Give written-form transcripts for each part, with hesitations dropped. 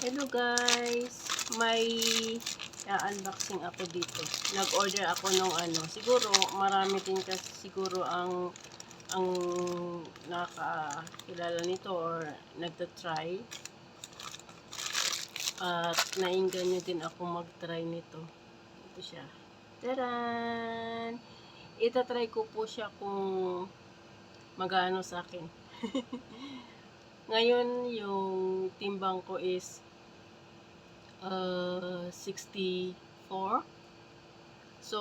Hello guys, may unboxing ako dito. Nag-order ako nung siguro marami din kasi siguro ang nakakilala nito or nagta-try. At nainganyo din ako mag-try nito. Ito siya. Taran! Ita-try ko po siya kung magano sa akin. Ngayon yung timbang ko is 64. So,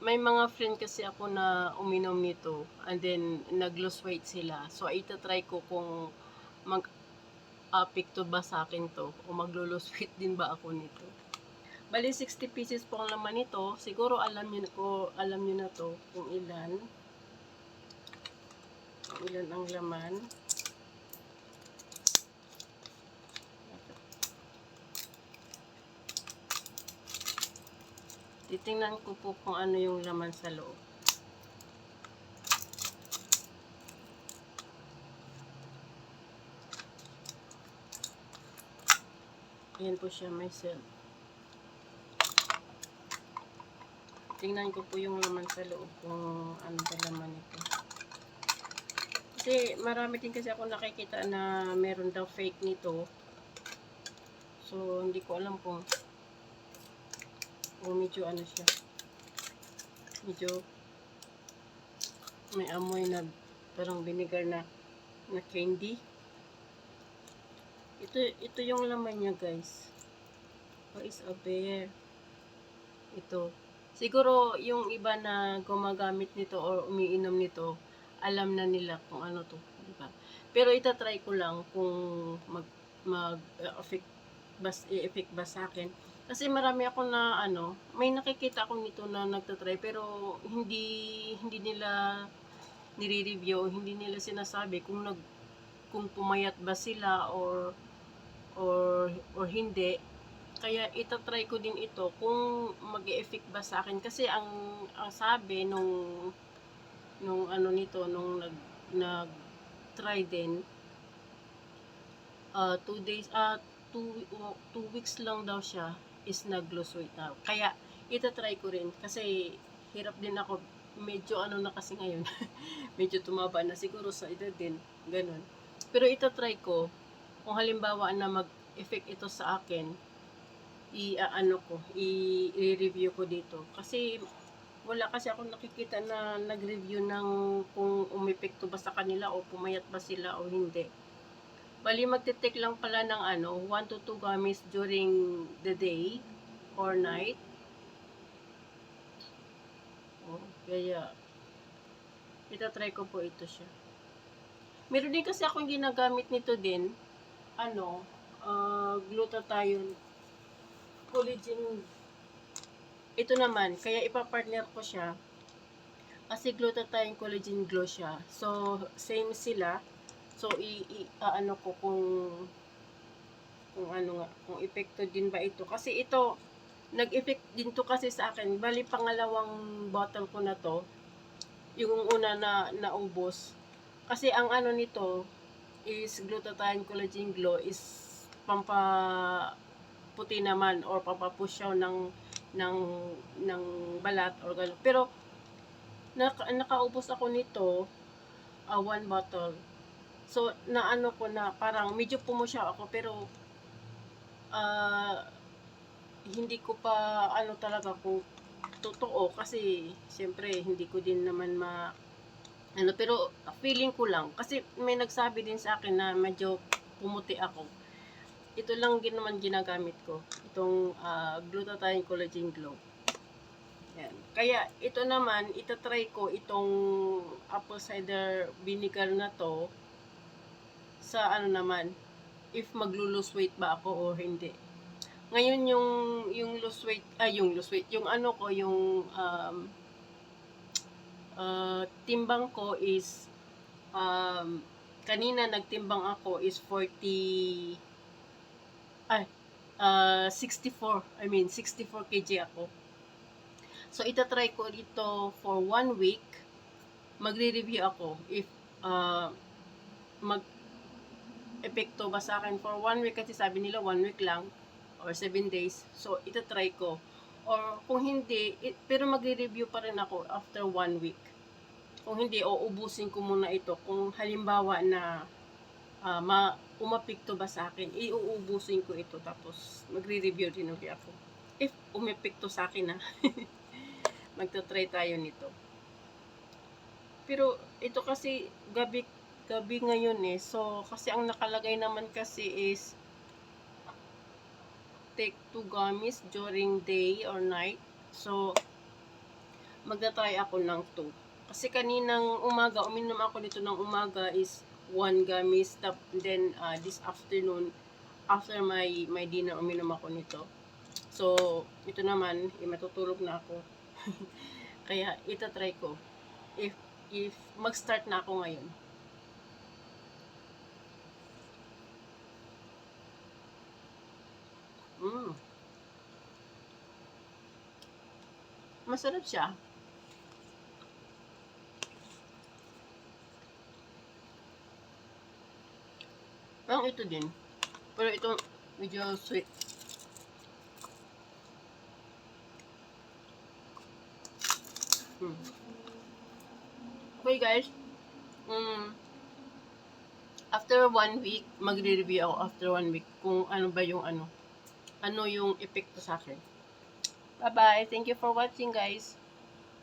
may mga friend kasi ako na uminom nito and then nag-lose weight sila. So, itatry ko kung mag-apekto ba sa akin to o maglo-lose weight din ba ako nito. Bali 60 pieces po ang laman nito. Siguro alam niyo na to kung ilan. Ilan ang laman. Titingnan ko po kung ano yung laman sa loob. Ayan po siya, may cell. Tingnan ko po yung laman sa loob kung ano ba laman ito. Kasi marami din kasi ako nakikita na meron daw fake nito. So, hindi ko alam kung medyo ano siya. Medyo may amoy na parang vinegar na candy. Ito yung laman niya, guys. What is a bear? Ito. Siguro yung iba na gumagamit nito or umiinom nito, alam na nila kung ano to, di ba? Pero itatry ko lang kung mag-effect ba sa akin. Kasi marami ako na may nakikita ako nito na nagtatry pero hindi nila nire-review, hindi nila sinasabi kung pumayat ba sila or hindi. Kaya itatry ko din ito kung mag-e-effect ba sa akin kasi ang sabi nung nito nung nag try din 2 weeks lang daw siya is nag-lose weight na. Kaya itatry ko rin kasi hirap din ako, medyo na kasi ngayon medyo tumaba na siguro sa edad din, ganun. Pero itatry ko kung halimbawa na mag-effect ito sa akin, i-review ko dito. Kasi wala kasi ako nakikita na nag-review ng kung umepekto ba sa kanila o pumayat ba sila o hindi. Bali magte-take lang pala ng 1 to 2 gummies during the day or night. Kaya itatry ko po ito siya. Meron din kasi akong ginagamit nito din, glutathione collagen. Ito naman, kaya ipapartner ko siya kasi glutathione collagen glow siya. So, same sila. So, ko kung kung epekto din ba ito. Kasi ito, nag-effect din to kasi sa akin. Bali, pangalawang bottle ko na to. Yung una na naubos. Kasi ang nito is glutathione collagen glow is pampaputi naman or pampapusyaw ng balat or gano'n. Pero nakaubos ako nito 1 bottle. So ko na parang medyo pumusyaw ako pero hindi ko pa talaga kung totoo kasi siyempre hindi ko din naman pero feeling ko lang kasi may nagsabi din sa akin na medyo pumuti ako. Ito lang din naman ginagamit ko, itong glutathione collagen glow. Yan. Kaya ito naman itatry ko itong apple cider vinegar na to sa naman if maglo-lose weight ba ako o hindi. Ngayon yung lose weight, yung ko, yung timbang ko is kanina nagtimbang ako is 64 kg ako. So itatry ko dito for 1 week. Magre-review ako if epekto ba sa akin for 1 week, kasi sabi nila 1 week lang or 7 days. So, itatry ko. Or kung hindi, pero magre-review pa rin ako after 1 week. Kung hindi, uubusin ko muna ito. Kung halimbawa na umapekto ba sa akin, iuubusin ko ito. Tapos, magre-review din ulit ako. If umepekto sa akin, magta-try tayo nito. Pero, ito kasi, gabi ngayon So, kasi ang nakalagay naman kasi is, take 2 gummies during day or night. So, magta-try ako ng 2. Kasi kaninang umaga, uminom ako nito ng umaga is 1 gummies. Then, this afternoon, after my dinner, uminom ako nito. So, ito naman, matutulog na ako. Kaya, itatry ko. If mag-start na ako ngayon. Masarap siya. Parang ito din. Pero ito, medyo sweet. Okay guys. After 1 week, magre-review ako after 1 week kung ano ba yung ano yung epekto sa akin. Bye-bye. Thank you for watching, guys.